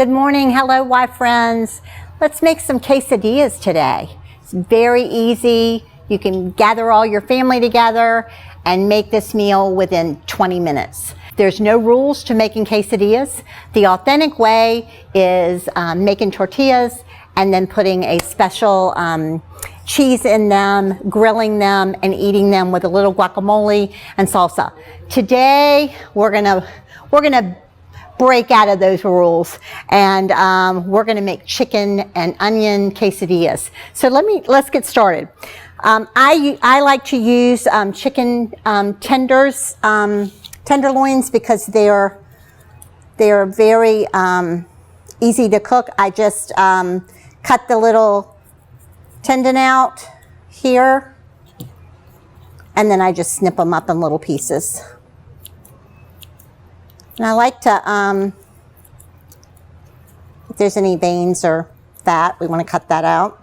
Good morning. Hello, Y friends. Let's make some quesadillas today. It's very easy. You can gather all your family together and make this meal within 20 minutes. There's no rules to making quesadillas. The authentic way is making tortillas and then putting a special cheese in them, grilling them, and eating them with a little guacamole and salsa. Today, we're gonna break out of those rules, and we're gonna make chicken and onion quesadillas. So let's get started. I like to use chicken tenderloins because they're very easy to cook. I just cut the little tendon out here, and then I just snip them up in little pieces. And I like to, if there's any veins or fat, we want to cut that out.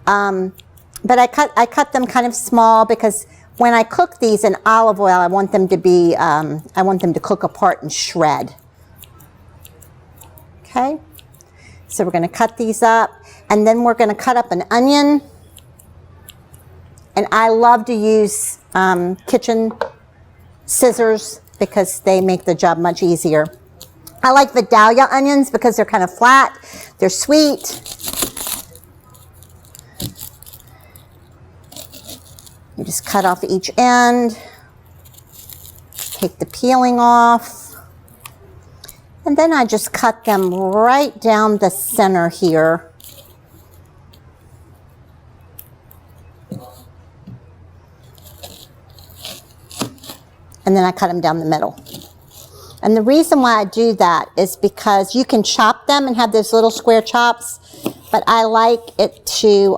But I cut them kind of small because when I cook these in olive oil, I want them to be, I want them to cook apart and shred. Okay, so we're going to cut these up, and then we're going to cut up an onion. And I love to use kitchen scissors because they make the job much easier. I like Vidalia onions because they're kind of flat, they're sweet. You just cut off each end, take the peeling off, and then I just cut them right down the center here. And then I cut them down the middle. And the reason why I do that is because you can chop them and have those little square chops, but I like it to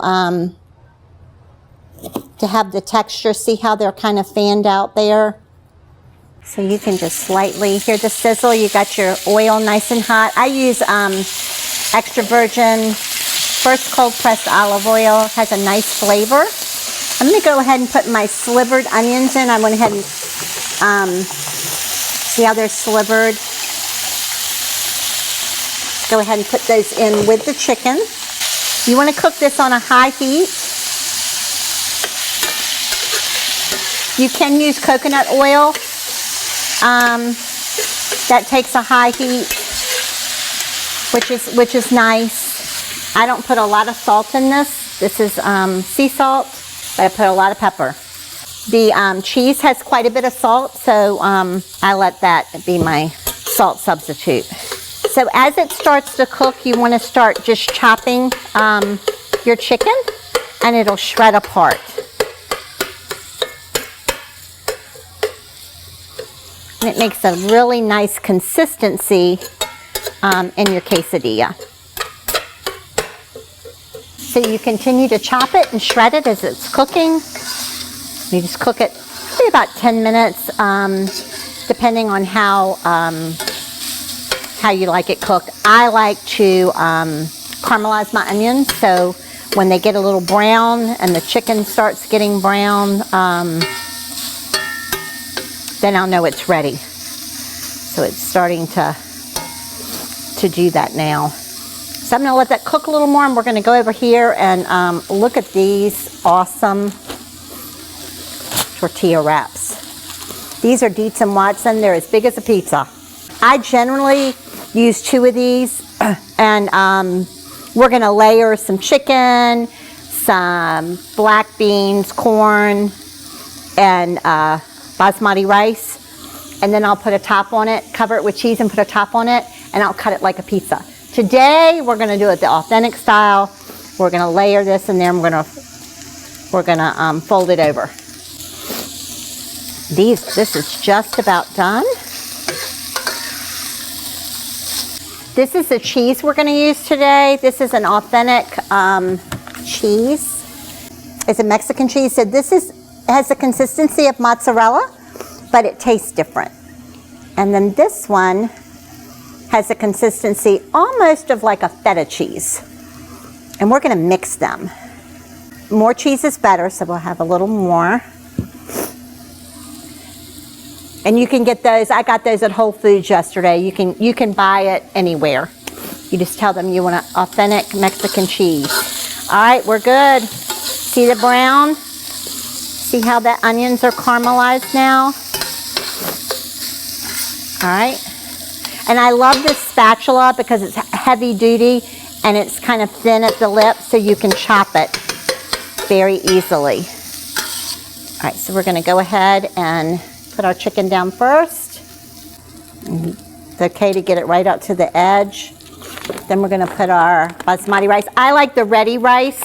have the texture. See how they're kind of fanned out there? So you can just slightly hear the sizzle. You got your oil nice and hot. I use extra virgin, first cold pressed olive oil. It has a nice flavor. I'm going to go ahead and put my slivered onions in. I went ahead and see how they're slivered. Go ahead and put those in with the chicken. You want to cook this on a high heat. You can use coconut oil. That takes a high heat, which is nice. I don't put a lot of salt in this. This is sea salt, but I put a lot of pepper. The cheese has quite a bit of salt, so I let that be my salt substitute. So as it starts to cook, you want to start just chopping your chicken, and it'll shred apart. And it makes a really nice consistency in your quesadilla. So you continue to chop it and shred it as it's cooking. You just cook it maybe about 10 minutes, depending on how you like it cooked. I like to caramelize my onions, so when they get a little brown and the chicken starts getting brown, then I'll know it's ready. So it's starting to do that now. So I'm going to let that cook a little more, and we're going to go over here and look at these awesome tortilla wraps. These are Dietz & Watson. They're as big as a pizza. I generally use 2 of these, and we're going to layer some chicken, some black beans, corn, and basmati rice, and then I'll put a top on it, cover it with cheese and put a top on it, and I'll cut it like a pizza. Today we're going to do it the authentic style. We're going to layer this in there, and we're going to fold it over. This is just about done. This is the cheese we're going to use today. This is an authentic cheese. It's a Mexican cheese. So this has the consistency of mozzarella, but it tastes different. And then this one has a consistency almost of like a feta cheese. And we're going to mix them. More cheese is better, so we'll have a little more. And you can get those, I got those at Whole Foods yesterday. You can buy it anywhere. You just tell them you want an authentic Mexican cheese. All right, we're good. See the brown? See how the onions are caramelized now? All right. And I love this spatula because it's heavy duty and it's kind of thin at the lip, so you can chop it very easily. All right, so we're going to go ahead and put our chicken down first. It's okay to get it right up to the edge. Then we're going to put our basmati rice. I like the ready rice.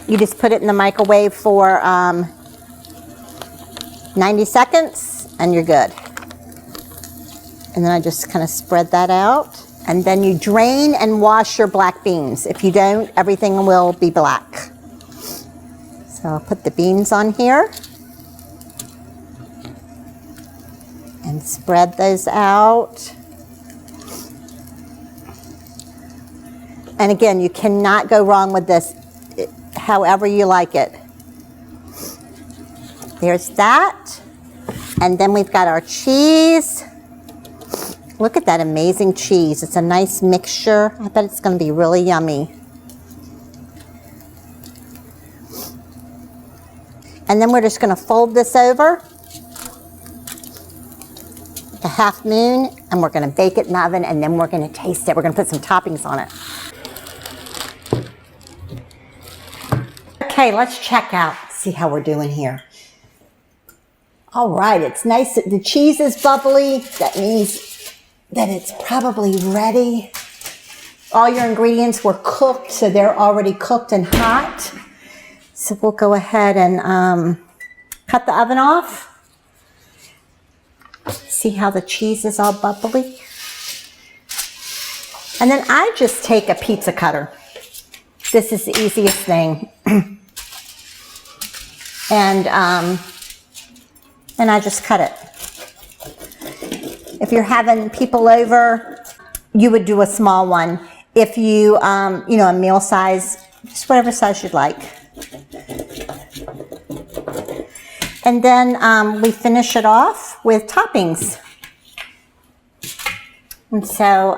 You just put it in the microwave for 90 seconds and you're good. And then I just kind of spread that out. And then you drain and wash your black beans. If you don't, everything will be black. So I'll put the beans on here. And spread those out. And again, you cannot go wrong with this, however you like it. There's that. And then we've got our cheese. Look at that amazing cheese. It's a nice mixture. I bet it's going to be really yummy. And then we're just going to fold this over a half moon, and we're going to bake it in the oven, and then we're going to taste it. We're going to put some toppings on it. Okay, let's check out, see how we're doing here. All right, it's nice. The cheese is bubbly. That means that it's probably ready. All your ingredients were cooked, so they're already cooked and hot. So we'll go ahead and cut the oven off. See how the cheese is all bubbly? And then I just take a pizza cutter. This is the easiest thing. And I just cut it. If you're having people over, you would do a small one. If you, a meal size, just whatever size you'd like. And then we finish it off with toppings. And so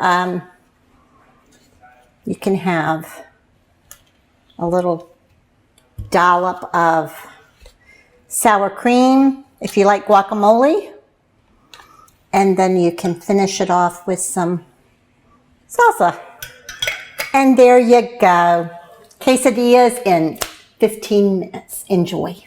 you can have a little dollop of sour cream if you like guacamole. And then you can finish it off with some salsa. And there you go. Quesadillas in 15 minutes. Enjoy.